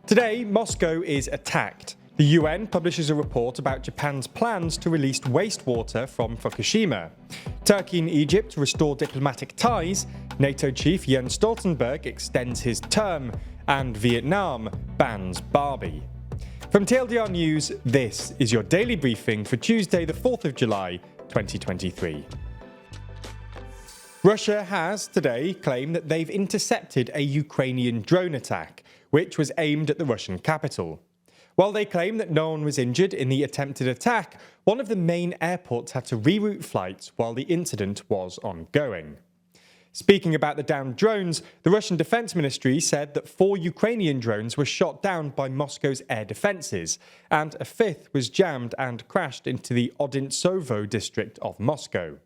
Today, Moscow is attacked. The UN publishes a report about Japan's plans to release wastewater from Fukushima. Turkey and Egypt restore diplomatic ties, NATO chief Jens Stoltenberg extends his term, and Vietnam bans Barbie. From TLDR News, this is your daily briefing for Tuesday the 4th of July 2023. Russia has today claimed that they've intercepted a Ukrainian drone attack, which was aimed at the Russian capital. While they claim that no one was injured in the attempted attack, one of the main airports had to reroute flights while the incident was ongoing. Speaking about the downed drones, the Russian Defense Ministry said that 4 Ukrainian drones were shot down by Moscow's air defenses, and a 5th was jammed and crashed into the Odintsovo district of Moscow.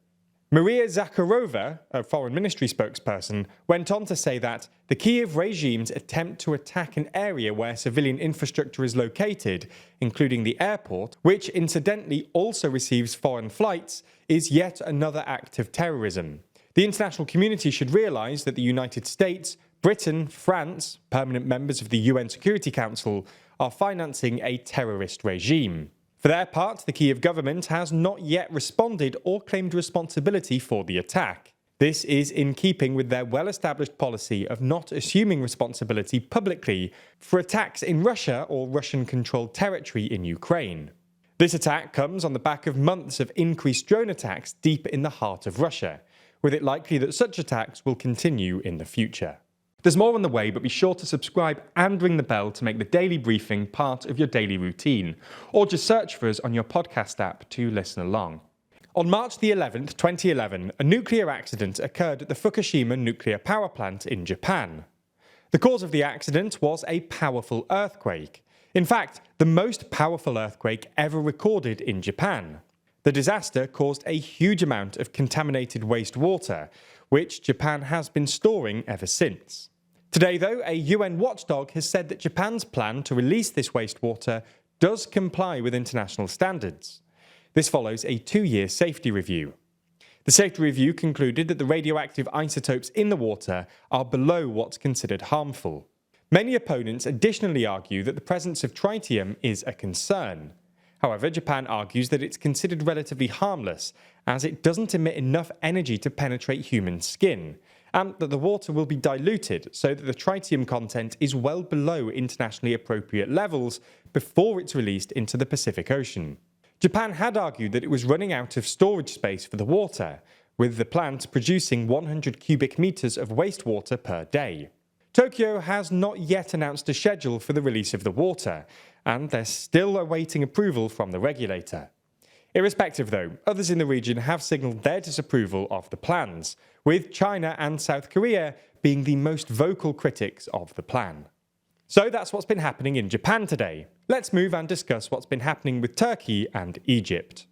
Maria Zakharova, a foreign ministry spokesperson, went on to say that the Kyiv regime's attempt to attack an area where civilian infrastructure is located, including the airport, which incidentally also receives foreign flights, is yet another act of terrorism. The international community should realise that the United States, Britain, France, permanent members of the UN Security Council, are financing a terrorist regime. For their part, the Kyiv government has not yet responded or claimed responsibility for the attack. This is in keeping with their well-established policy of not assuming responsibility publicly for attacks in Russia or Russian-controlled territory in Ukraine. This attack comes on the back of months of increased drone attacks deep in the heart of Russia, with it likely that such attacks will continue in the future. There's more on the way, but be sure to subscribe and ring the bell to make the daily briefing part of your daily routine, or just search for us on your podcast app to listen along. On March the 11th, 2011, a nuclear accident occurred at the Fukushima nuclear power plant in Japan. The cause of the accident was a powerful earthquake. In fact, the most powerful earthquake ever recorded in Japan. The disaster caused a huge amount of contaminated wastewater, which Japan has been storing ever since. Today, though, a UN watchdog has said that Japan's plan to release this wastewater does comply with international standards. This follows a 2-year safety review. The safety review concluded that the radioactive isotopes in the water are below what's considered harmful. Many opponents additionally argue that the presence of tritium is a concern. However, Japan argues that it's considered relatively harmless, as it doesn't emit enough energy to penetrate human skin, and that the water will be diluted so that the tritium content is well below internationally appropriate levels before it's released into the Pacific Ocean. Japan had argued that it was running out of storage space for the water, with the plant producing 100 cubic meters of wastewater per day. Tokyo has not yet announced a schedule for the release of the water, and they're still awaiting approval from the regulator. Irrespective though, others in the region have signalled their disapproval of the plans, with China and South Korea being the most vocal critics of the plan. So that's what's been happening in Japan today. Let's move and discuss what's been happening with Turkey and Egypt.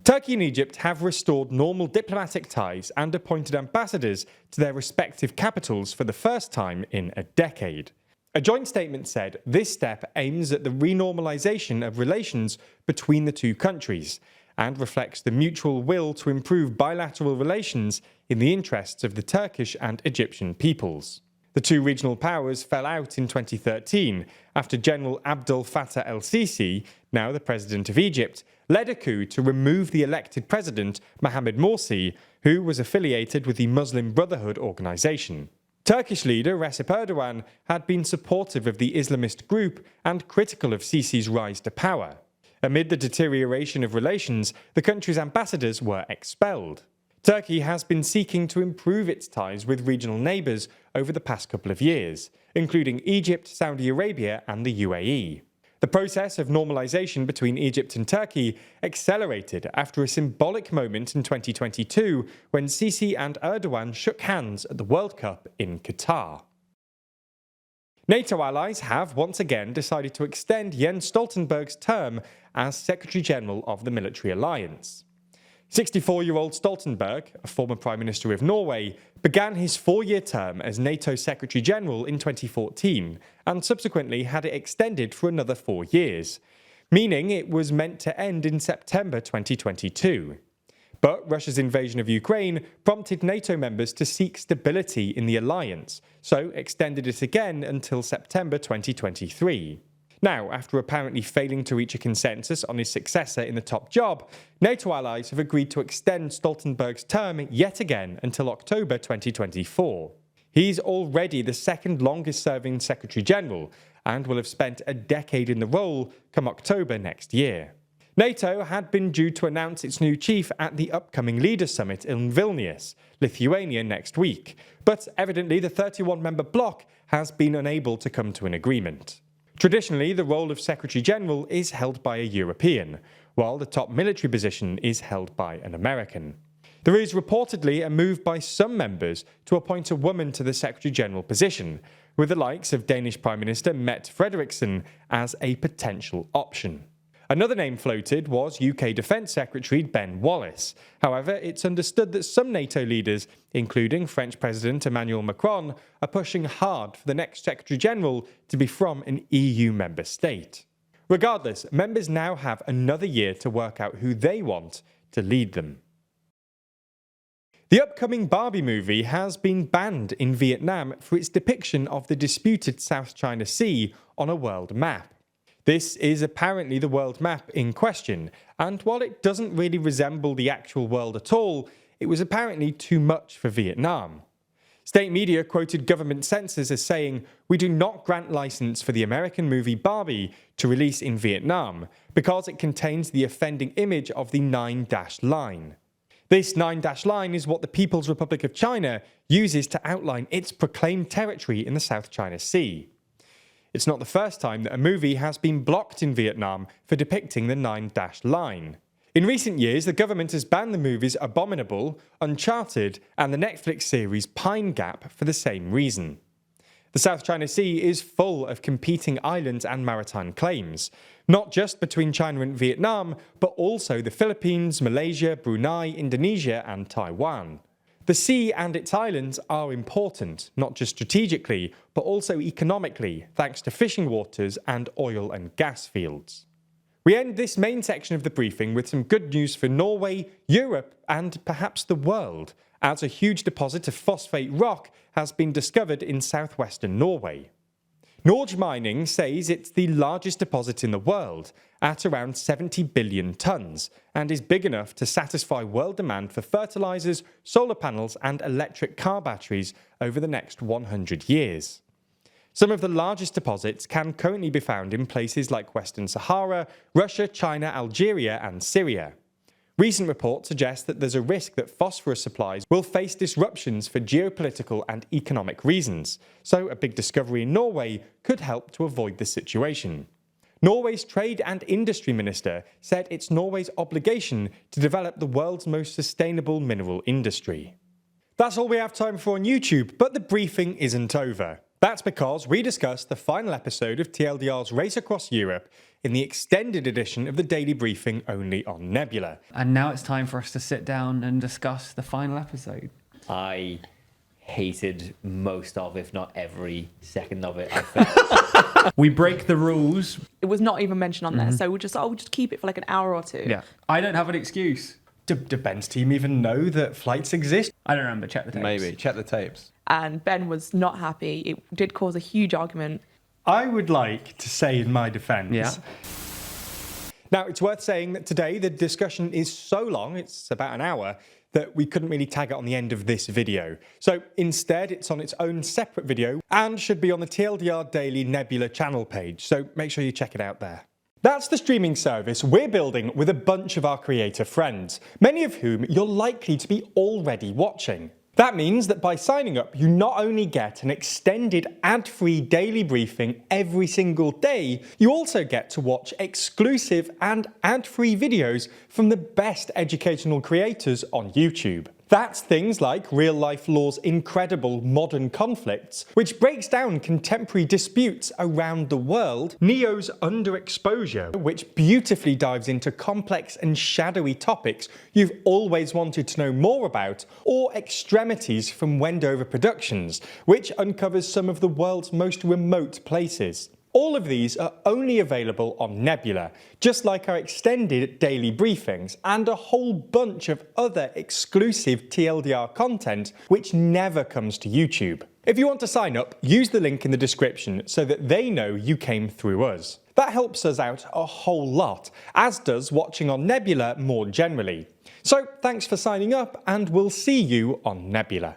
Turkey and Egypt have restored normal diplomatic ties and appointed ambassadors to their respective capitals for the first time in a decade. A joint statement said this step aims at the renormalisation of relations between the two countries and reflects the mutual will to improve bilateral relations in the interests of the Turkish and Egyptian peoples. The two regional powers fell out in 2013 after General Abdel Fattah el-Sisi, now the president of Egypt, led a coup to remove the elected president Mohamed Morsi, who was affiliated with the Muslim Brotherhood organisation. Turkish leader Recep Erdogan had been supportive of the Islamist group and critical of Sisi's rise to power. Amid the deterioration of relations, the country's ambassadors were expelled. Turkey has been seeking to improve its ties with regional neighbours over the past couple of years, including Egypt, Saudi Arabia and the UAE. The process of normalisation between Egypt and Turkey accelerated after a symbolic moment in 2022 when Sisi and Erdogan shook hands at the World Cup in Qatar. NATO allies have once again decided to extend Jens Stoltenberg's term as Secretary-General of the military alliance. 64-year-old Stoltenberg, a former Prime Minister of Norway, began his 4-year term as NATO Secretary-General in 2014 and subsequently had it extended for another 4 years, meaning it was meant to end in September 2022. But Russia's invasion of Ukraine prompted NATO members to seek stability in the alliance, so extended it again until September 2023. Now, after apparently failing to reach a consensus on his successor in the top job, NATO allies have agreed to extend Stoltenberg's term yet again until October 2024. He's already the second longest serving Secretary General and will have spent a decade in the role come October next year. NATO had been due to announce its new chief at the upcoming Leaders' Summit in Vilnius, Lithuania, next week, but evidently the 31-member bloc has been unable to come to an agreement. Traditionally, the role of Secretary General is held by a European, while the top military position is held by an American. There is reportedly a move by some members to appoint a woman to the Secretary General position, with the likes of Danish Prime Minister Mette Frederiksen as a potential option. Another name floated was UK Defence Secretary Ben Wallace. However, it's understood that some NATO leaders, including French President Emmanuel Macron, are pushing hard for the next Secretary General to be from an EU member state. Regardless, members now have another year to work out who they want to lead them. The upcoming Barbie movie has been banned in Vietnam for its depiction of the disputed South China Sea on a world map. This is apparently the world map in question, and while it doesn't really resemble the actual world at all, it was apparently too much for Vietnam. State media quoted government censors as saying, "We do not grant license for the American movie Barbie to release in Vietnam because it contains the offending image of the 9-dash line." This 9-dash line is what the People's Republic of China uses to outline its proclaimed territory in the South China Sea. It's not the first time that a movie has been blocked in Vietnam for depicting the 9-dash line. In recent years, the government has banned the movies Abominable, Uncharted, and the Netflix series Pine Gap for the same reason. The South China Sea is full of competing islands and maritime claims, not just between China and Vietnam, but also the Philippines, Malaysia, Brunei, Indonesia, and Taiwan. The sea and its islands are important, not just strategically, but also economically, thanks to fishing waters and oil and gas fields. We end this main section of the briefing with some good news for Norway, Europe, and perhaps the world, as a huge deposit of phosphate rock has been discovered in southwestern Norway. Norge Mining says it's the largest deposit in the world, at around 70 billion tonnes, and is big enough to satisfy world demand for fertilisers, solar panels and electric car batteries over the next 100 years. Some of the largest deposits can currently be found in places like Western Sahara, Russia, China, Algeria and Syria. Recent reports suggest that there's a risk that phosphorus supplies will face disruptions for geopolitical and economic reasons, so a big discovery in Norway could help to avoid this situation. Norway's Trade and Industry Minister said it's Norway's obligation to develop the world's most sustainable mineral industry. That's all we have time for on YouTube, but the briefing isn't over. That's because we discussed the final episode of TLDR's Race Across Europe in the extended edition of the Daily Briefing only on Nebula. And now it's time for us to sit down and discuss the final episode. I hated most of, if not every second of it, I felt. We break the rules. It was not even mentioned on there, so we'll just keep it for like an hour or two. Yeah. I don't have an excuse. Do Ben's team even know that flights exist? I don't remember. Check the tapes. Maybe. Check the tapes. And Ben was not happy. It did cause a huge argument. I would like to say in my defence. Yeah. Now, it's worth saying that today the discussion is so long, it's about an hour, that we couldn't really tag it on the end of this video. So instead, it's on its own separate video and should be on the TLDR Daily Nebula channel page. So make sure you check it out there. That's the streaming service we're building with a bunch of our creator friends, many of whom you're likely to be already watching. That means that by signing up, you not only get an extended ad-free daily briefing every single day, you also get to watch exclusive and ad-free videos from the best educational creators on YouTube. That's things like Real Life Law's incredible Modern Conflicts, which breaks down contemporary disputes around the world, Neo's Underexposure, which beautifully dives into complex and shadowy topics you've always wanted to know more about, or Extremities from Wendover Productions, which uncovers some of the world's most remote places. All of these are only available on Nebula, just like our extended daily briefings and a whole bunch of other exclusive TLDR content which never comes to YouTube. If you want to sign up, use the link in the description so that they know you came through us. That helps us out a whole lot, as does watching on Nebula more generally. So thanks for signing up, and we'll see you on Nebula.